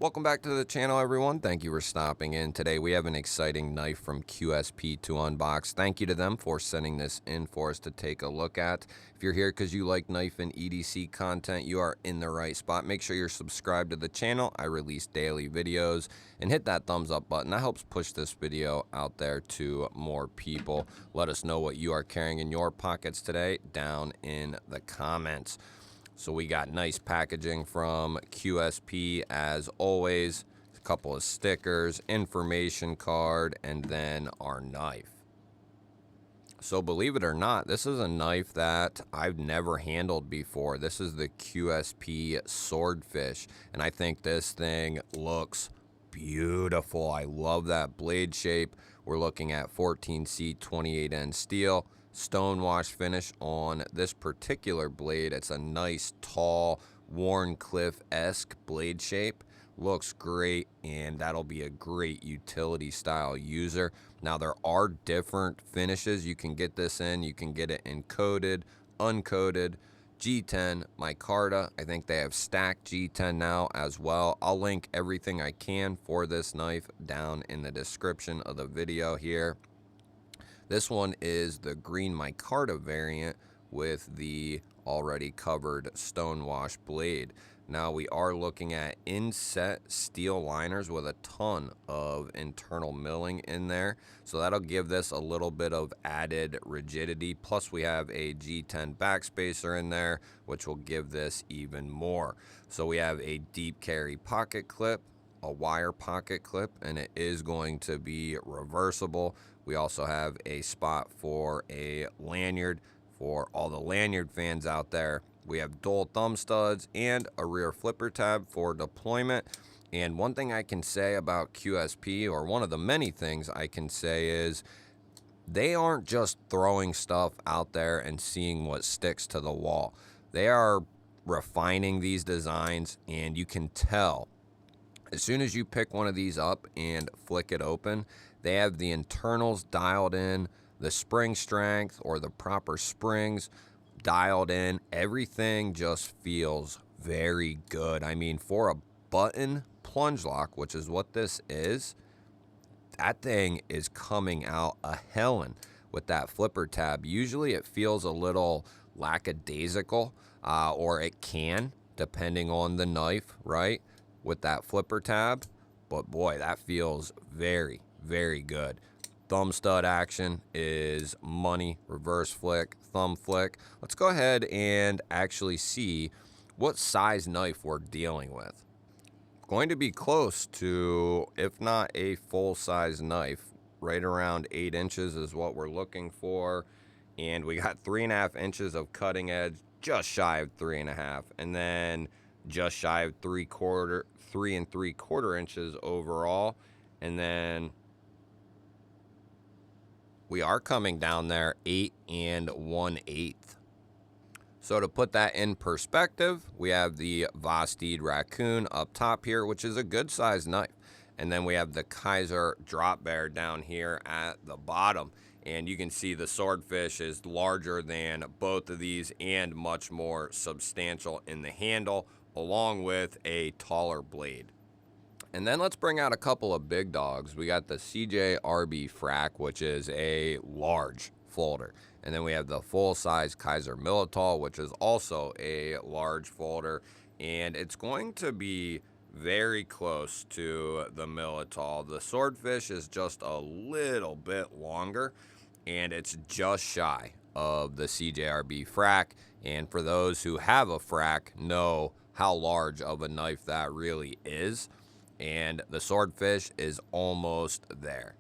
Welcome back to the channel, everyone. Thank you for stopping in. Today we have an exciting knife from QSP to unbox. Thank you to them for sending this in for us to take a look at. If you're here because you like knife and EDC content, you are in the right spot. Make sure you're subscribed to the channel. I release daily videos, and hit that thumbs up button. That helps push this video out there to more people. Let us know what you are carrying in your pockets today down in the comments. So we got nice packaging from QSP as always, a couple of stickers, information card, and then our knife. So believe it or not, this is a knife that I've never handled before. This is the QSP Swordfish, and I think this thing looks beautiful. I love that blade shape. We're looking at 14C 28N steel. Stonewash finish on this particular blade. It's a nice, tall, Warncliffe-esque blade shape. Looks great, and that'll be a great utility style user. Now, there are different finishes you can get this in. You can get it in coated, uncoated, G10, micarta. I think they have stacked G10 now as well. I'll link everything I can for this knife down in the description of the video here. This one is the green micarta variant with the already covered stonewash blade. Now we are looking at inset steel liners with a ton of internal milling in there. So that'll give this a little bit of added rigidity. Plus we have a G10 backspacer in there, which will give this even more. So we have a deep carry pocket clip, a wire pocket clip, and it is going to be reversible. We also have a spot for a lanyard for all the lanyard fans out there. We have dual thumb studs and a rear flipper tab for deployment. And one thing I can say about QSP, or one of the many things I can say, is they aren't just throwing stuff out there and seeing what sticks to the wall. They are refining these designs, and you can tell as soon as you pick one of these up and flick it open, they have the internals dialed in, the spring strength or the proper springs dialed in. Everything just feels very good. I mean, for a button plunge lock, which is what this is, that thing is coming out a hellin' with that flipper tab. Usually it feels a little lackadaisical, or it can, depending on the knife, right? With that flipper tab, but boy, that feels very, very good. Thumb stud action is money. Reverse flick, thumb flick. Let's go ahead and actually see what size knife we're dealing with. Going to be close to, if not a full-size knife, right around 8 inches is what we're looking for. And we got 3.5 inches of cutting edge, just shy of 3.5, and then just shy of 3 3/4 inches overall. And then we are coming down there 8 1/8. So to put that in perspective, we have the Vosteed Raccoon up top here, which is a good sized knife. And then we have the Kaiser Drop Bear down here at the bottom. And you can see the Swordfish is larger than both of these and much more substantial in the handle, along with a taller blade. And then let's bring out a couple of big dogs. We got the CJRB Frac, which is a large folder. And then we have the full-size Kaiser Militol, which is also a large folder. And it's going to be very close to the Militol. The Swordfish is just a little bit longer, and it's just shy of the CJRB Frac. And for those who have a Frac, know how large of a knife that really is. And the Swordfish is almost there.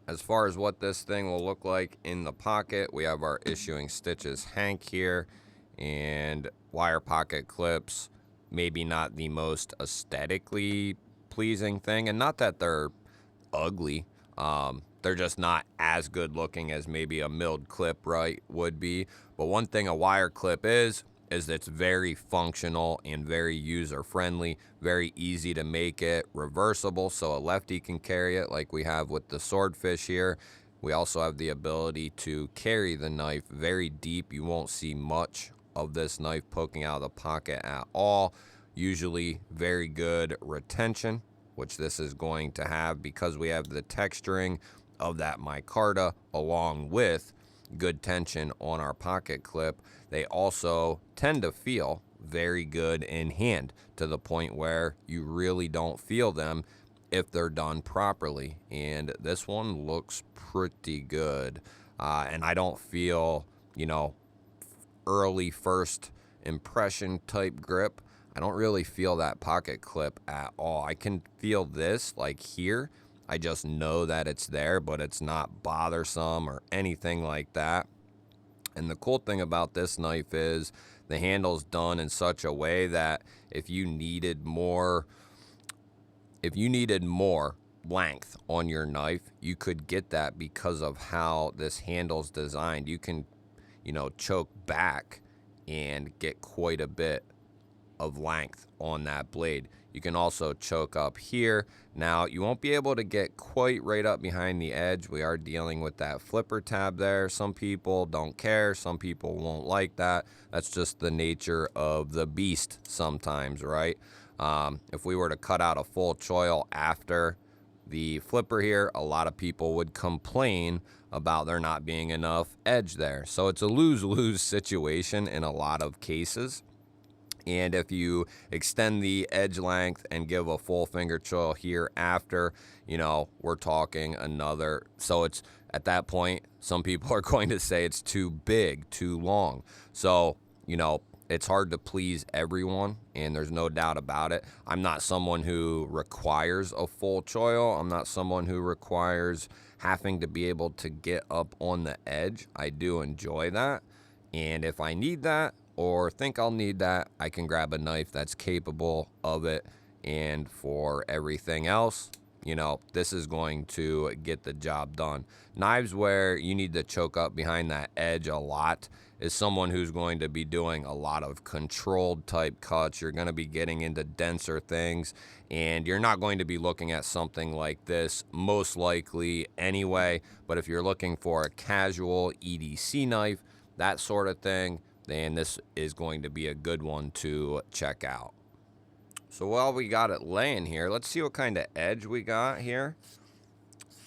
As far as what this thing will look like in the pocket, we have our Issuing Stitches Hank here, and wire pocket clips. Maybe not the most aesthetically pleasing thing, and not that they're ugly. They're just not as good looking as maybe a milled clip, right, would be. But one thing a wire clip is it's very functional and very user friendly, very easy to make it reversible so a lefty can carry it like we have with the Swordfish here. We also have the ability to carry the knife very deep. You won't see much of this knife poking out of the pocket at all. usually very good retention, which this is going to have because we have the texturing of that micarta along with good tension on our pocket clip. They also tend to feel very good in hand to the point where you really don't feel them if they're done properly. And this one looks pretty good. And I don't feel, early first impression type grip. I don't really feel that pocket clip at all. I can feel this like here. I just know that it's there, but it's not bothersome or anything like that. And the cool thing about this knife is the handle's done in such a way that if you needed more length on your knife, you could get that because of how this handle's designed. You can, choke back and get quite a bit of length on that blade. You can also choke up here. Now, you won't be able to get quite right up behind the edge. We are dealing with that flipper tab there. Some people don't care. Some people won't like that. That's just the nature of the beast sometimes, right? If we were to cut out a full choil after the flipper here, a lot of people would complain about there not being enough edge there. So it's a lose-lose situation in a lot of cases. And if you extend the edge length and give a full finger choil here after, we're talking another. So it's at that point, some people are going to say it's too big, too long. So, it's hard to please everyone, and there's no doubt about it. I'm not someone who requires a full choil. I'm not someone who requires having to be able to get up on the edge. I do enjoy that. And if I need that, or think I'll need that, I can grab a knife that's capable of it. And for everything else, this is going to get the job done. Knives where you need to choke up behind that edge a lot is someone who's going to be doing a lot of controlled type cuts. You're going to be getting into denser things, and you're not going to be looking at something like this most likely anyway. But if you're looking for a casual EDC knife, that sort of thing, then this is going to be a good one to check out. So while we got it laying here, let's see what kind of edge we got here.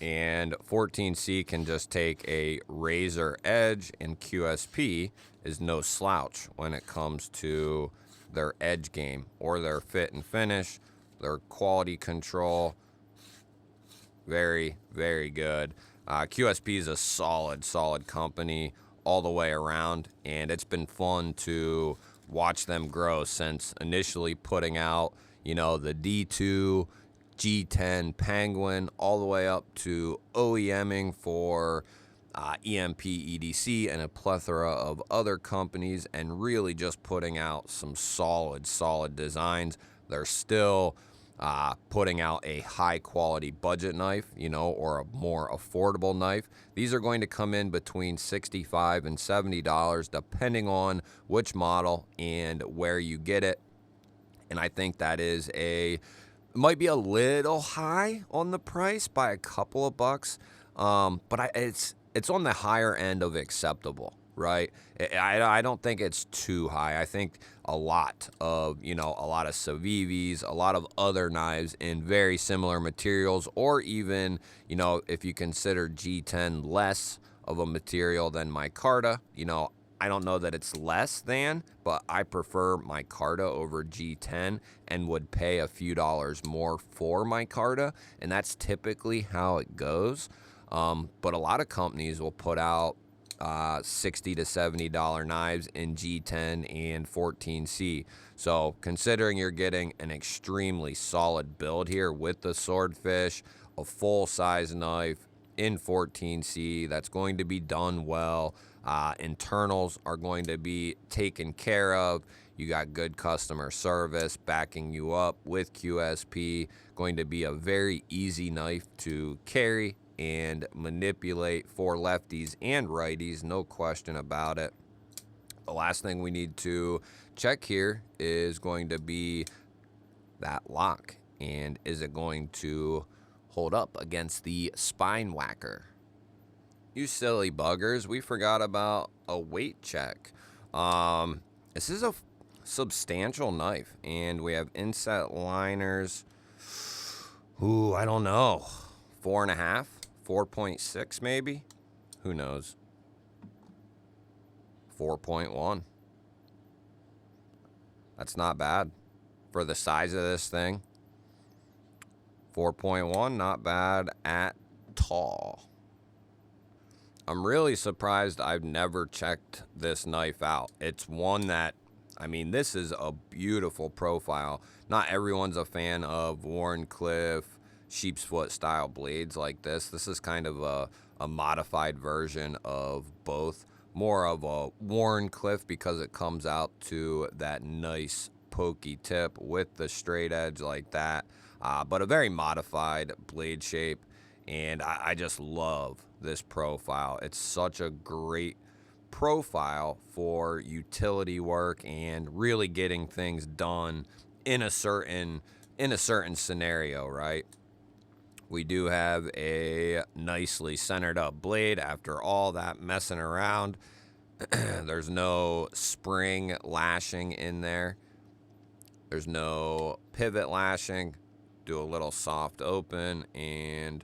And 14C can just take a razor edge, and QSP is no slouch when it comes to their edge game or their fit and finish, their quality control. Very, very good. QSP is a solid company all the way around, and it's been fun to watch them grow since initially putting out, the D2, G10 Penguin, all the way up to OEMing for EMP EDC and a plethora of other companies, and really just putting out some solid designs. They're still putting out a high quality budget knife, or a more affordable knife. These are going to come in between $65 and $70 depending on which model and where you get it. And I think that is might be a little high on the price by a couple of bucks, but it's on the higher end of acceptable, right? I don't think it's too high. I think a lot of Civivis, a lot of other knives in very similar materials, or even, if you consider G10 less of a material than micarta, I don't know that it's less than, but I prefer micarta over G10 and would pay a few dollars more for micarta, and that's typically how it goes. But a lot of companies will put out $60 to $70 knives in G10 and 14C. So considering you're getting an extremely solid build here with the Swordfish, a full-size knife in 14C that's going to be done well, internals are going to be taken care of. You got good customer service backing you up with QSP. Going to be a very easy knife to carry and manipulate for lefties and righties, no question about it. The last thing we need to check here is going to be that lock, and is it going to hold up against the spine whacker? You silly buggers, we forgot about a weight check. This is a substantial knife. And we have inset liners. Ooh, I don't know. 4.5, 4.6 maybe. Who knows? 4.1. That's not bad for the size of this thing. 4.1, not bad at all. I'm really surprised I've never checked this knife out. It's one that, I mean, this is a beautiful profile. Not everyone's a fan of Wharncliffe, sheep's foot style blades like this. This is kind of a modified version of both. More of a Wharncliffe because it comes out to that nice pokey tip with the straight edge like that. But a very modified blade shape. And I just love this profile. It's such a great profile for utility work and really getting things done in a certain scenario, right? We do have a nicely centered up blade after all that messing around. There's no spring lashing in there. There's no pivot lashing. Do a little soft open, and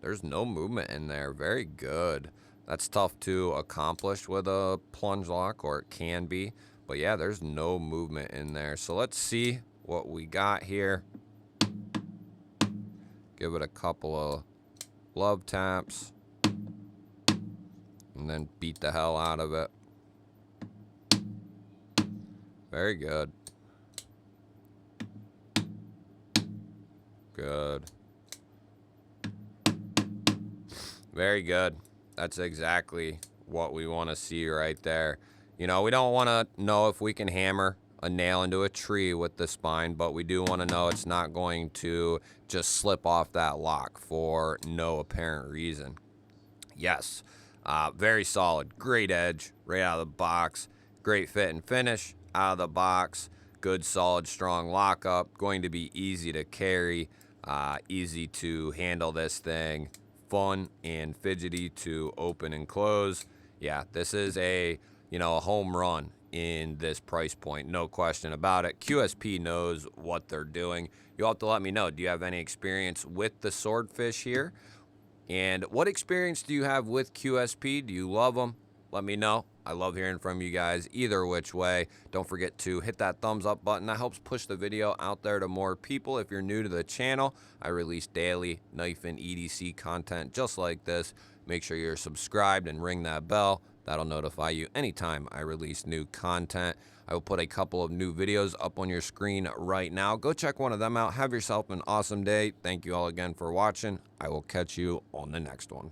there's no movement in there. Very good. That's tough to accomplish with a plunge lock, or it can be. But yeah, there's no movement in there. So let's see what we got here. Give it a couple of love taps. And then beat the hell out of it. Very good. Good. Very good. That's exactly what we want to see right there. You know, we don't want to know if we can hammer a nail into a tree with the spine, but we do want to know it's not going to just slip off that lock for no apparent reason. Yes, very solid. Great edge right out of the box. Great fit and finish out of the box. Good, solid, strong lockup. Going to be easy to carry, easy to handle this thing. Fun and fidgety to open and close. Yeah, this is a home run in this price point, no question about it. QSP knows what they're doing. You'll have to let me know. Do you have any experience with the Swordfish here? And what experience do you have with QSP? Do you love them? Let me know. I love hearing from you guys either which way. Don't forget to hit that thumbs up button. That helps push the video out there to more people. If you're new to the channel, I release daily knife and EDC content just like this. Make sure you're subscribed and ring that bell. That'll notify you anytime I release new content. I will put a couple of new videos up on your screen right now. Go check one of them out. Have yourself an awesome day. Thank you all again for watching. I will catch you on the next one.